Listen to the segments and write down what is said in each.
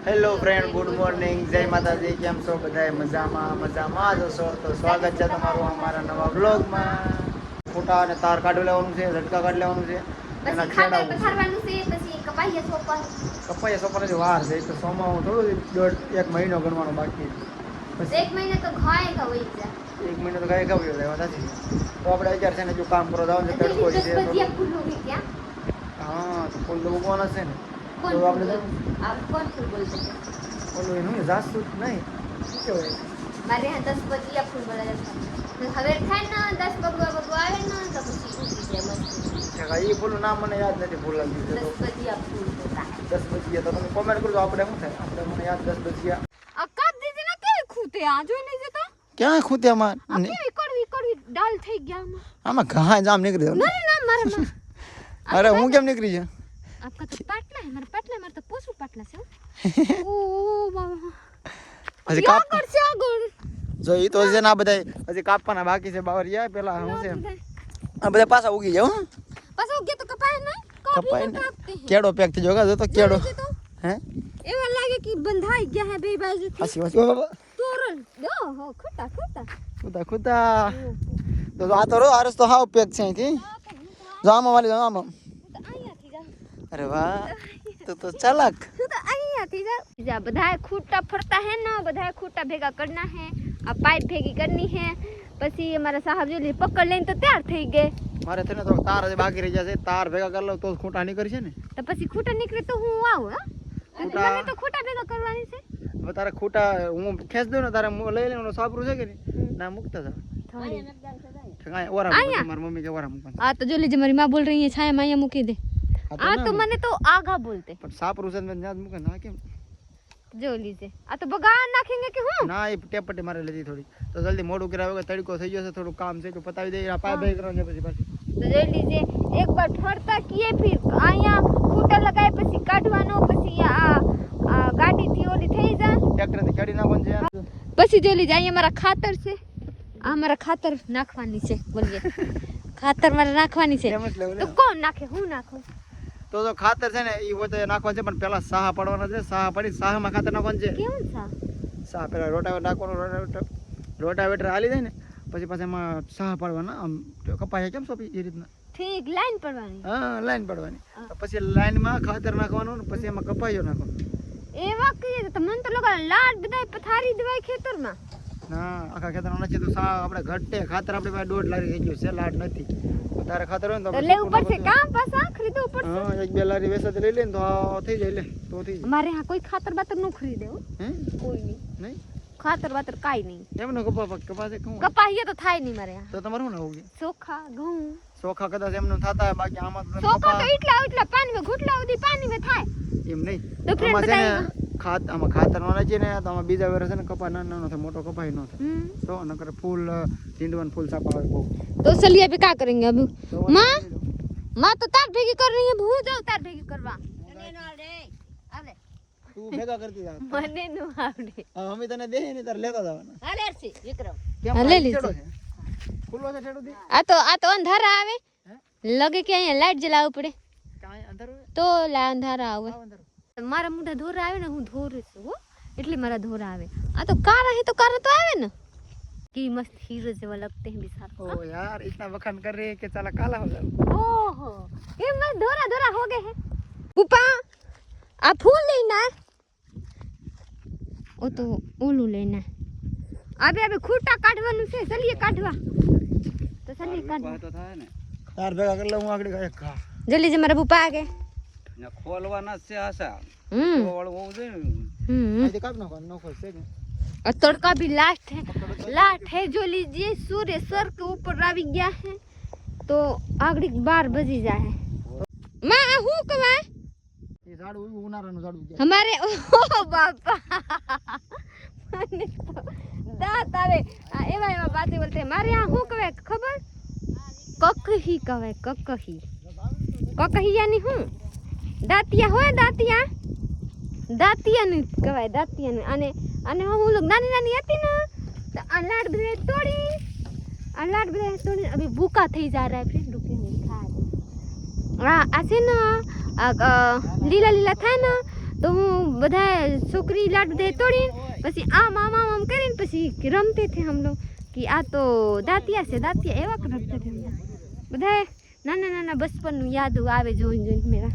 Hello friend, good morning, જય માતાજી. કેમ છો બધા? મજામાં જશો તો સ્વાગત છે તમારું અમારા નવા બ્લોગમાં. ફોટા અને તાર કાઢી લેવાનું છે, ઝટકા કાઢી લેવાનું છે, એના ખેડા પથારવાનું છે, પછી કપાયા સોપર કપાયા વાર છે. તો સોમાં થોડું એક મહિનો ગણવાનો બાકી. પછી 1 મહિને તો ખાય કે હોય છે. 1 મહિનો તો કઈ ખબર લેવા નથી. તો આપણે અત્યારે છે ને જો કામ કરો જવાનું છે, તડકો છે. હા, તો ફૂલ ઉગવાના છે ને. તો આપણે કોણ ફૂલ બોલશે? ઓલું એનું જાસૂદ નહીં કેવાય, મારે 10 બજિયા ફૂલ બોલાય છે. હવે થાય ને 10 બગવા આવે ને તો પછી ઉગી જાય મસ્ત. એ ફૂલનું નામ મને યાદ નથી. ફૂલ લાગી છે 10 બજિયા ફૂલ બોલતા. 10 બજિયા. તો તમે કોમેન્ટ કરજો આપણે શું થાય. આપણે મને યાદ 10 બજિયા. અકાદ દીદી ના કેવી ખૂતે આ જોઈ નહીં જતો. ક્યાં ખૂત્યામાં? કેવી કડવી ડાલ થઈ ગયા આમાં ઘા જામ નીકળી જાય. ના ના મારે અરે હું કેમ નીકળી જાય? आपका तो पाटला है, मेरा पाटला, मेरा तो पोसू पाटला से. ओ बाबा. હજી કાપ કરશે આગળ. જો ઈ તો છે ને, આ બધા હજી કાપવાના બાકી છે. બાવરિયા પેલા હું છે આ બધા પાછા ઉગી જાય. હો પાછા ઉગે તો કપાય નહીં. કપાય ને કેડો પેક થઈ જોગા. જો તો કેડો હે એવા લાગે કે બંધાઈ ગયા હે બે બાજુથી. હાસી હાસી બાબા તોરણ દો હો ખોટા ખુદા તો આ તો રો આરસ તો હાવ પેક છે અહીંથી. જામા વાલી જામા. अरे वाह, तो चलक तू तो અહીંયાથી જા બધાય ખૂટા ફરતા હે ને, બધાય ખૂટા ભેગા કરના હે, આ પાઇપ ભેગી કરની હે. પછી અમારા સાહેબ જોલી પકડ લઈને તો તૈયાર થઈ ગए. મારે થને તો તાર જ બાકી રહી જશે. તાર ભેગા કર લો તો ખૂટા નીકળી છે ને. તો પછી ખૂટા નીકળે તો હું આવું. હા મને તો ખૂટા ભેગા કરવાની છે. હવે તારે ખૂટા હું ખેંચ દઉં ને, તારે લઈ લેવાનો સાપરું છે કે નહીં? ના મૂકતા જા. મારી મમ્મી કે ઓરા મૂકવાનું. આ તો જોલી જે મારી માં બોલ રહી है छाया में અહીંયા મૂકી દે. આ તો મને તો આઘા બોલતે પણ સાપરું છે ને ન્યાજ મૂકે ના કેમ જો લીજે. આ તો બગાડ નાખેંગે કે હું ના. એ ટેપટી મારે લીધી થોડી. તો જલ્દી મોડું કરાવે કે તડકો થઈ ગયો છે, થોડું કામ છે તો પતાવી દે. આ પાય ભાઈ કરવાનું છે પછી પાછી. તો જોઈ લીજે એક બાર ઠરતા કીએ ફિર અહીંયા ફૂટા લગાય પછી કાઢવાનો. પછી આ ગાડીથી ઓલી થઈ જાય ટ્રેક્ટરથી કાઢી નાખવાનું છે. પછી જોઈ લીજે અહીંયા મારા ખાતર છે. આ મારા ખાતર નાખવાની છે. બોલીએ ખાતર મારે નાખવાની છે. તો કોણ નાખે? હું નાખું. તો ખાતર છે ને એ પોતે નાખવાનું છે, પણ પેલા સાહ પાડવાના છે. સાહ પાડી સાહમાં ખાતર નાખવાનું છે. કેવું છે સાહ પેલા રોટાવેટર નાખવાનું. રોટાવેટર હાલી જાય ને પછી પાછા એમાં સાહ પાડવાના. આમ કપાય કેમ સોપી એ રીતના ઠીક લાઈન પડવાની. હા, લાઈન પાડવાની. પછી લાઈનમાં ખાતર નાખવાનું ને પછી એમાં કપાયો નાખવાનું. એવા કહીએ તો મને તો લગા લાડ બધાય પથારી દેવાય ખેતરમાં. ના, આખા ખેતરમાં નથી. તો સાહ આપણે ઘટે ખાતર આપણી પાસે 1.5 લારી થઈ ગયું છે. લાડ નથી. તારે ખાતર હોય ને તો લેવું પડશે. કામ પાછા ખરીદવું પડશે. હા, 1-2 લારી વેસાતી લઈ લે ને તો થઈ જાય. લે તો થઈ જાય. મારે આ કોઈ ખાતર બાતર નું ખરીદે હો. હે કોઈ નહીં. નહીં ખાતર બાતર કાઈ નહીં. એમનો કપા છે કહું. કપાહીએ તો થાય નહીં મારે. તો તમારું શું હોવું? ચોખા ઘઉં ચોખા કદાચ એમનું થતા હોય. બાકી આમાં તો ચોખા તો એટલા પાણીમાં ઘૂંટલા સુધી પાણીમાં થાય. એમ નહીં. તો આમાં છે ને આમાં ખાતર નો છે ને, તો આમાં બીજા વર્ષે ને કપા નાનો થાય, મોટો કપાઈ ન થાય. તો નકર ફૂલ ઝીંડવાનું ફૂલ સાપા આવે બહુ. तो चलिए अभी क्या करेंगे अभी? माँ तो तार भेगी कर रही है. भूल जाओ तार भेगी करवा. તું ભેગા કરતી જા. મને નો આવડે. અમે તને દે ને તાર લેતા જવાના. હાલે છે વિક્રમ. કેમ લે લીધો ખુલ્લો છે છેડો દી. આ તો અંધારા આવે. લગે કે અહીંયા લાઈટ જલાવવું પડે. કાંઈ અંધારું તો અંધારા આવે. મારા મોઢા ધોરા આવે ને, હું ધોરું છું હો, એટલે મારા ધોરા આવે. આ તો કારા હે તો કારા તો આવે ને. की मस्त हीरो जैसा लगते हैं बिसार. ओ यार, इतना बखान कर रहे हैं कि साला काला हो जाओ. ओहो, ये मस्त धोरा धोरा हो गए हैं. पुपा आ फूल लेना है. ओ तो ओलू लेना है. अबे खूटा काटવાનું છે. ચલીએ કાઢવા. તો ચલીએ કાઢવા તો થાય ને. તાર ભેગા કરી લે. હું આગળ એક કા જલ્દી જે મારા પુપા આગે ને ખોલવાના છે. આશા વાળું હોવું જોઈએ. આથી કાપ નાખો. નો ખોલશે ને. और तड़का भी लास्ट है जो लीजिए. सूर्य सर के ऊपर આવી ગયા है. तो आगड़ी 12 बजी जाए. माँ हूँ कवा ये झाड़ उनाराનું ઝાડવું ગયા हमारे. ओ बापा दांत आवे. एवा बातें बोलते हैं. मारे यहाँ हूँ कवे खबर? ककही कवे. ककही यानी हूँ दातिया હોય. દાતિયા ને કહેવાય. દાતિયા ને અને હું લોગ નાની નાની હતી ને તો આ લાડ બધે તોડી अभी भूखा થઈ जा रहा है फ्रेंड. रुके हम खा. આ છે ને લીલા લીલા થાય ને તો હું બધા છોકરી લાડુ દે તોડી પછી આમ આમ આમ આમ કરીને પછી રમતે થે હમ લોગ કે આ તો દાંતિયા છે દાંતિયા એવા રમતે થે બધા નાના નાના બચપનનું યાદ આવે જોઈને જોઈને મેરા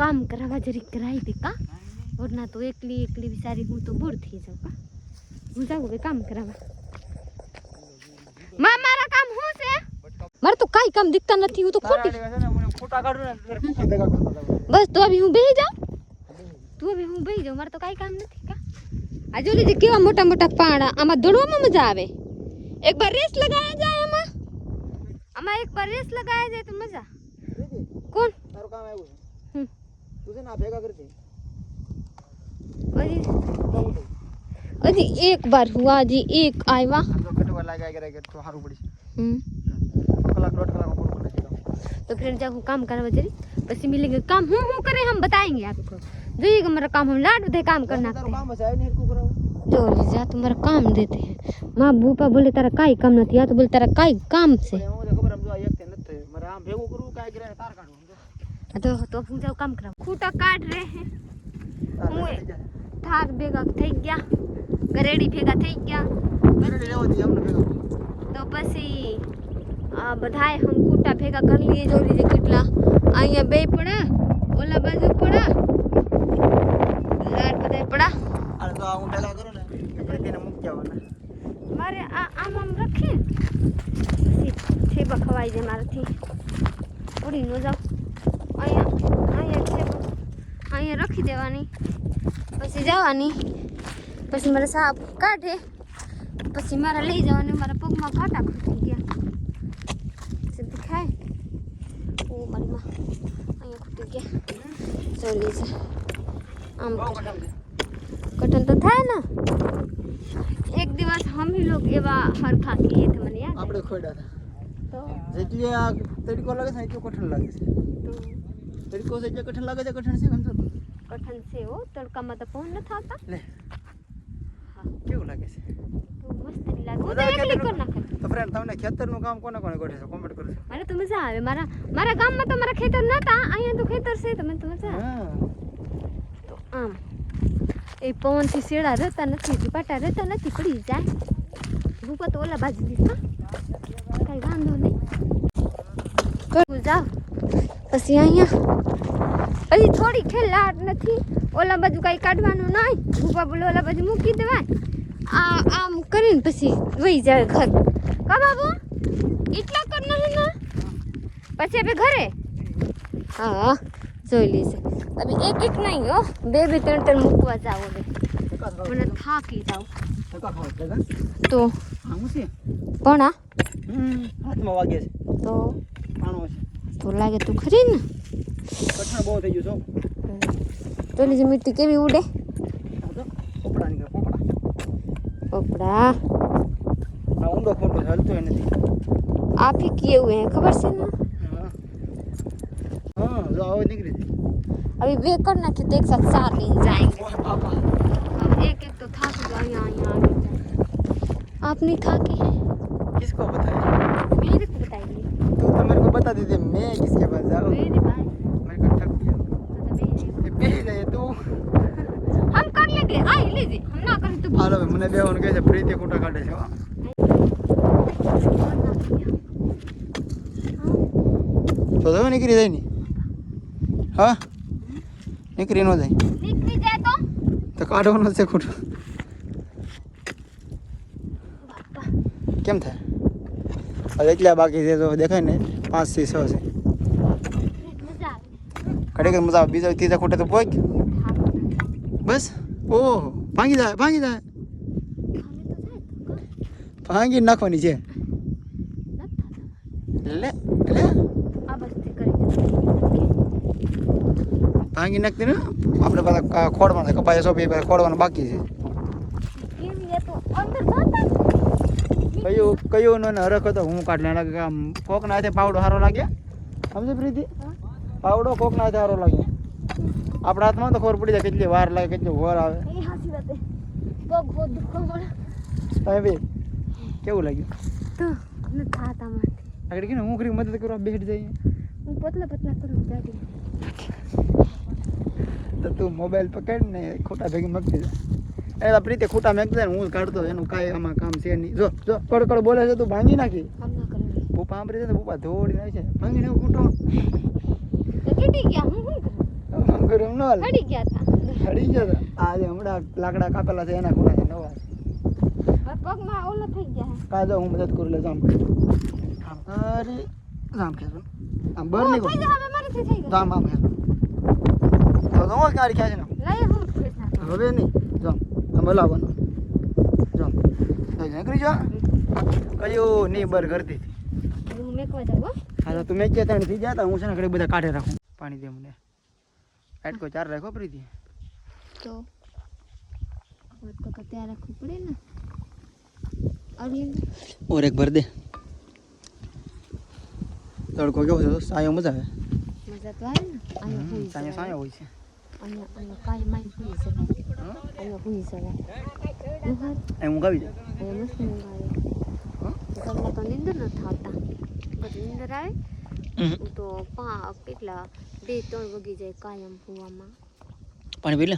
કામ કરાવવા જરીક કરાવી દે કા વરના તો એકલી એકલી બિચારી હું તો બોર થઈ જાઉં કા હું જાઉં હવે કામ કરાવવા મારા કામ શું છે મારે તો કાઈ કામ દીખતા નથી હું તો ખોટી ફોટા કાઢું ને ભેગા કરતા બસ તો અભી હું બેહી જાઉં તું અભી હું બેહી જાઉં મારે તો કાઈ કામ નથી કા આ જો લીજે કેવા મોટા મોટા પાણા આમાં દોડવામાં મજા આવે એક બાર રેસ લગાયા જાય આમાં એક બાર રેસ લગાયા જાય તો મજા કોણ તારું કામ આવ્યું હમ તું છે ને ભેગા કરતી अजी एक बार हुआ जी एक आया तो कटवा लगा के तो हारू पड़ी कलाक रोड कलाक पूरा बना के तो फ्रेंड जब काम करवा जरी बस मिलेंगे काम हम करें हम बताएंगे आपको जो मेरा काम हम लाड दे काम करना काम बस है नहीं को कराओ जो लीजा तुम्हारा काम देते हैं मां भूपा बोले तारा काई काम नहीं या तो बोले तारा काई काम से खबर हम जो एक ते नते मारे आम भेगो करू काई करे तार काढू तो हम जाओ काम करा खूटा काट रहे हैं થાક ભેગા થઈ ગયા ગરેડી ભેગા થઈ ગયા ગરેડી લેવા દી અમને ભેગા તો પછી આ બધાય હમ કૂટા ભેગા કરી લઈએ જો લીજે કેટલા અહીંયા બે પડા ઓલા બાજુ પડા લાડ બધાય પડા અરે તો હું ભેગા કરું ને આપણે તેને મૂકી આવવાના મારે આમ આમ રાખે પછી છેબા ખવાઈ જાય મારાથી ઉડી ન જાવ અહીંયા છેબા અહીંયા રાખી દેવાની પછી જવાની પછી મારા સાપ કાઢે પછી મારા લઈ જવાનું મારા પગમાં કાંટા ખૂટી ગયા પછી દેખાય ઓ મારી માં અહીંયા ખૂટી ગયા ચોલી છે આમ કઠણ તો થાય ને એક દિવસ हम ही लोग એવા હરખા કીએ थे મને યાદ આપણે ખોડા હતા તો જેટલી આ તડકો લાગે છે એટલું કઠણ લાગે છે તડકો છે એટલે કઠણ લાગે છે કઠણ છે સમજો કઠણ છે ઓ તડકામાં તો પવન નથી આવતા લે કેવું લાગે છે તો મસ્ત નહીં લાગે હું તો એકલી કર નાખે તો ફ્રેન્ડ તમને ખેતરનું કામ કોને કોને કરે છે કોમેન્ટ કરજો મને તો મજા આવે મારા ગામમાં તો મારા ખેતર નતા અહીંયા તો ખેતર છે તો મને તો મજા આવે હા તો આમ એ પવનથી શેડા રહેતા નથી ઝપાટા રહેતા નથી પડી જાય ભૂકા તો ઓલા બાજુ દીસ કાંઈ વાંધો નહીં કરવું જાવ પછી અહીંયા હજી થોડી ખેલાટ નથી ઓલા બાજુ કાંઈ કાઢવાનું નહીં ભૂપા બોલે ઓલા બાજુ મૂકી દેવાય આમ કરીને પછી વહી જાય ઘર કા બાબુ એટલા કરના હે ને પછી આપણે ઘરે હા જોઈ લેશે તમે એક એક નહીં હો બે ત્રણ ત્રણ મૂકવા જાવ હવે મને થાકી જાવ તો આવું છે પણ હાથમાં વાગે છે તો પાણો છે તો લાગે તું ખરી ને કઠણ બહુ થઈ ગયું છો તો લીજી મિટ્ટી કેવી ઉડે પોપડા નીકળે પોપડા પોપડા આ ઊંડો ફોટો ચાલતો નથી आप ही किए हुए हैं खबर से ना हाँ जो आवाज निकली थी अभी वे करना कि तो एक साथ 4 दिन जाएंगे पापा अब एक एक तो था तो यहाँ आप नहीं था कि हैं किसको बताया मेरे को बताइए तू तो मेरे को बता दीजिए मैं किसके पास जाऊँ मेरे भाई मेरे को ठग दिया बेच दे तू हम कर लेंगे आई लीजिए हम ना करें तो હાલો મને બે ઓન કહે છે પ્રીતિ ખોટા કાઢે છે તો તો નીકળી જાય ને હા નીકળી ન જાય निकली जाए तो તો કાઢવાનો છે ખોટું કેમ થાય હવે એટલા બાકી છે તો દેખાય ને 5 થી 6 છે मजा आ ખરેખર મજા આવે બીજા ત્રીજા ખોટે તો પહોંચ બસ ઓહો ભાંગી જાય ભાંગી નાખવાની છે લે લે अब अस्ते करेंगे ભાંગી નાખતી ને આપણે પાછા ખોડવાના કપાયા સોપી ખોડવાના બાકી છે ये तो अंदर जाता है કયું નો હરખ હતો હું કાઢ લેના કે કોક ના હાથે પાવડો સારો લાગે સમજે પ્રીતિ પાવડો કોક ના હાથે સારો લાગે આપણા હાથમાં તો ખબર પડી જાય કેટલી વાર લાગે કેટલી વાર આવે ये हंसी बात है पग बहुत दुखो मला તમે બે કેવું લાગ્યું तो न खाता मारती આગળ કે હું કરી મદદ કરવા બેઠ જઈએ હું પતલા પતલા કરું જાડી તો તું મોબાઈલ પકડ ને ખોટા ભેગી મગતી જા. પ્રીતિ ખોટા મેકતા જાય ને હું કાઢતો એનું કાંઈ આમાં કામ છે નહીં. જો જો કડ બોલે છે તું ભાંગી નાખી. કામ ના કરે પપ્પા આંબરી છે ને પપ્પા ધોડી નાખે છે ભાંગી ને ખોટો તો તૂટી ગયા હું શું કરું આમ ન હડી ગયા હતા હડી ગયો તો આજે હમણાં લાકડા કાપેલા છે એના ખોટા છે નવા મારા પગમાં ઓલો થઈ ગયા કાં જો હું મદદ કરું લે જામ અરે જામ ખેંચો આમ બર નહીં થઈ ગયા હવે મારીથી થઈ ગયા જામ આમ ખેંચો તો હું કાઢી ખેંચી નાખ લઈ હું ખેંચના હવે નહીં જામ આમ હલાવવાનું જામ નીકળી જા કયું નહીં બર કરતી હું મેકવા જાવ હા તો તું મેં કે તને થઈ જતા હું છે ને ઘડી બધા કાઢે રાખું પાણી દે મને આટકો ચાર રાખો પ્રીતિ તો તો ત્યાં રાખવું પડે ને અરલી और एक भर दे तड़को केવો છે સાયો મજા આવે મજા તો આવે ને અહીંયા હોઈ સાયો સાયો હોય છે અહીંયા કાઈ માઈ હોઈ છે અહીંયા હોઈ છે એ હું ગાવી જાય અહીંયા મસ્ત ઊંઘ આવે ઘરમાં તો નીંદર ન થતા પછી નીંદર આવે તો કેટલા 2-3 વાગી જાય કાયમ હુવામાં પાણી પી લે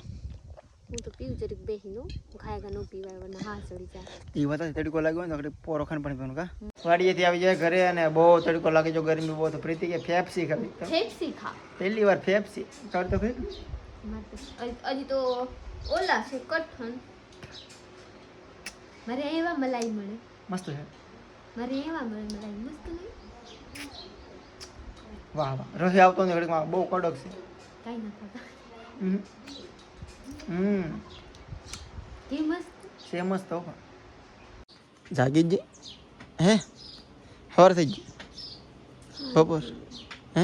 હું તો પીવું જરીક બેહીનું ખાયગા ન પીવાય વરના હા ચડી જાય એ વાત તડકો લાગ્યો ને તો પોરો ખાન પાણી પીવાનું કા વાડીએથી આવી જાય ઘરે અને બહુ તડકો લાગે જો ગરમી બહુ તો પ્રીતિ કે ફેફસી ખાવી ફેફસી ખા પહેલી વાર ફેફસી ચાલ તો ખાઈ હજી તો ઓલા છે કઠણ મારે એવા મલાઈ મળે મસ્ત છે મારે એવા મળે મલાઈ મસ્ત નહીં વાહ વાહ રસી આવતો ને ઘડીમાં બહુ કડક છે કાંઈ ના ખાતા કે મસ્ત છે મસ્ત હો જાગી જ હે હવાર થઈ ગઈ બપોર હે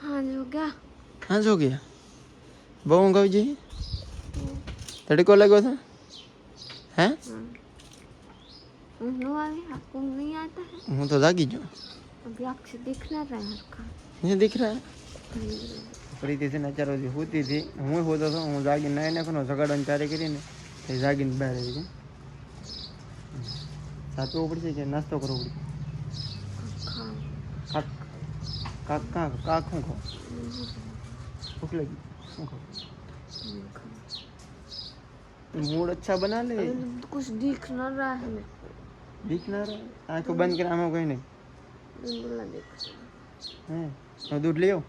હા જો ગયા હા જો ગયા બહુ ઊંઘ આવી જઈ તડકો લાગ્યો છે હે ऊँघ नो आवे आपको ऊँघ नहीं आता है હું તો જાગી ગયો अभी आँख से दिख ना रहा है हल्का मुझे दिख रहा है प्रीति से ना 4 बजे होती थी હું હોતો હતો હું જાગીને નાઈ નાખવાનો જગાડવાની ચારે કરીને એ જાગીને બહાર આવી ગયો સાચવું પડશે કે નાસ્તો કરવો પડશે खा કાક કાક કાક શું ખાવ ભૂખ લગી શું ખાવ मूड अच्छा बना ले कुछ दिख ना रहा है दिख ना रहा आंखों बंद कर आमा कहीं नहीं बिल्कुल ना दिख हैं तो दूध ले आओ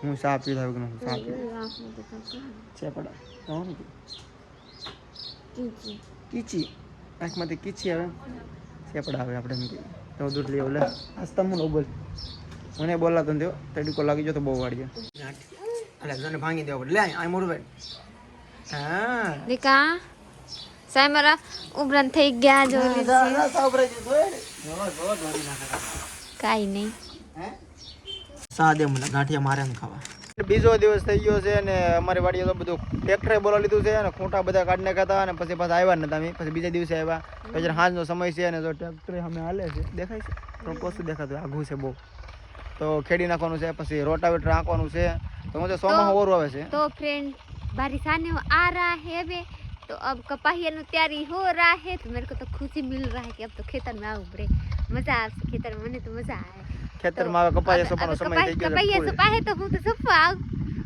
હું ચા પીધા વગર ચા પી आँख में दिखाता है છે પડા કોણ कीची કીચી આંખમાંથી કીચી આવે સેપડા આવે આપણે એમ કહીએ તો દૂધ લઈ આવો લે આજ તમે નો બોલ મને બોલાતો ને તડકો લાગી ગયો તો બહુ વાડી અલે જને ભાંગી દેવો લે આ મોડું ભાઈ હા દીકા સાય મારા ઉબરાન થઈ ગયા જો કાઈ નહીં સા દે મને ગાંઠિયા મારે એમ ખાવા બીજો દિવસ થઈ ગયો છે અને અમારી વાડીએ તો બધું ટ્રેક્ટરે બોલાવી લીધું છે અને ખૂંટા બધા કાઢી નાખ્યા હતા અને પછી પાછા આવ્યા નતા અમે પછી બીજા દિવસે આવ્યા પછી સાંજનો સમય છે અને જો ટ્રેક્ટરે અમે હાલે છે દેખાય છે પણ પોસું દેખાતું આઘું છે બહુ તો ખેડી નાખવાનું છે પછી રોટાવેટર નાખવાનું છે તો હું સોમાં ઓરું આવે છે तो फ्रेंड बारिश आने आ रहा है अबे तो अब कपाहिया नु तैयारी हो रहा है तो मेरे को तो खुशी मिल रहा है कि अब तो खेतर में आऊं बड़े मजा आ खेतर में तो मजा आए ખેતરમાં આવે કપાયા સોપાનો સમય થઈ ગયો कपाहिया से पाहे तो હું તો સફા આવ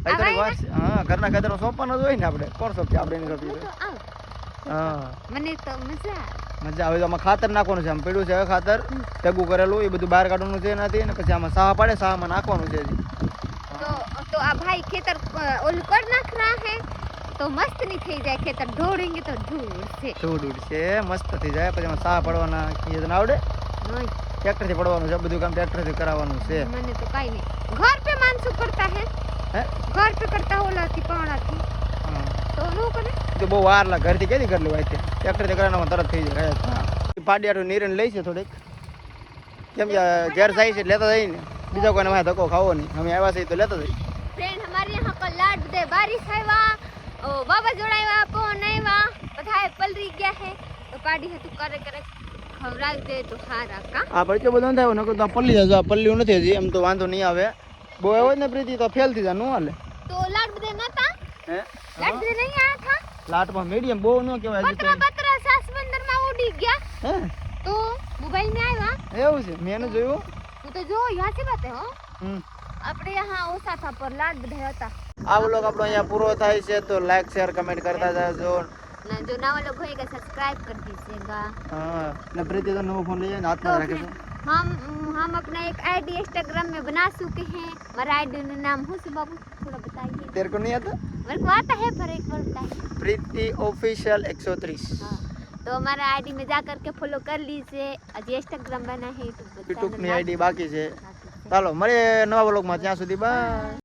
અત્યારે વાર છે હા ઘરના ખેતરનો સોંપવાનો જ હોય ને આપણે કોણ સોંપીએ આપણે નહીં સોંપીએ તો આવ હા મને તો મજા આવે મજા આવે તો આમાં ખાતર નાખવાનું છે આમ પડ્યું છે હવે ખાતર ભેગું કરેલું એ બધું બહાર કાઢવાનું છે એનાથી અને પછી આમાં સાહ પાડે સાહમાં નાખવાનું છે હજી तो आ भाई खेतर ओल कर नाख रहा है तो मस्त नहीं થઈ જાય ખેતર ઢોળेंगे तो ઢૂળ છે ધૂળ છે મસ્ત થઈ જાય પછી એમાં સાહ પડવાના એ તો ના આવડે નહીં ટ્રેક્ટરથી પડવાનું છે બધું કામ ટ્રેક્ટરથી કરાવવાનું છે મને તો કાઈ નહીં घर पे मानसू करता है હે घर पे करता होला थी पावड़ा थी હા तो नो करे તો બહુ વાર લાગે ઘરથી કેદી કરી લેવાય છે ટ્રેક્ટરથી કરાવવામાં તરત થઈ જાય પાડિયાનું નીરણ લઈ છે થોડીક કેમ કે ઘેર જાય છે લેતા જાય ને બીજા કોઈને મારે ધક્કો ખાવો નહીં અમે આવ્યા છીએ તો લેતા જઈએ फ्रेंड हमारे यहाँ पर लाड दे बारिश आया बाबा जोड़ाया पवन आया बधाई पलरी गया है तो पाड़ी है तू करे करे खवराई दे तो हारा का આ પડકે બધો થાય નકર તો પલ્લી જજો પલ્લી નથી હજી એમ તો વાંધો નહીં આવે બહુ આવ્યો ને પ્રીતિ તો ફેલ થઈ જાય નો હાલે तो लाड दे ना था હે लाड दे नहीं आया था લાટમાં મીડિયમ બહુ ન કહેવાય હજી તો बतरा सास बंदर में उड़ी गया હે तो मोबाइल में आया એવું છે મેં ન જોયું तू तो जो यहाँ से बात है हो હમ अपने यहाँ ओसा था पर लाड बधाई होता આ વ્લોગ આપણો અહીંયા પૂરો થાય છે તો લાઈક શેર કમેન્ટ करता जाओ ना जो नवा लोग होएगा सब्सक्राइब कर दीजिएगा। हाँ ने प्रीति तो नवा फोन लिए हाथ में तो रखे फिर हम अपना एक आईडी इंस्टाग्राम में बना चुके हैं। हमारा आईडी का नाम हो बाबू थोड़ा बताइए। तेरे को नहीं आता मेरे को आता है पर एक बार बताइए। प्रीति ऑफिशियल 130 हाँ तो हमारा आईडी में जा करके फॉलो कर लीजिए। अजी इंस्टाग्राम बना है यूट्यूब ની આઈડી બાકી છે ચાલો મળીએ નવા વ્લોગમાં ત્યાં સુધી બાય।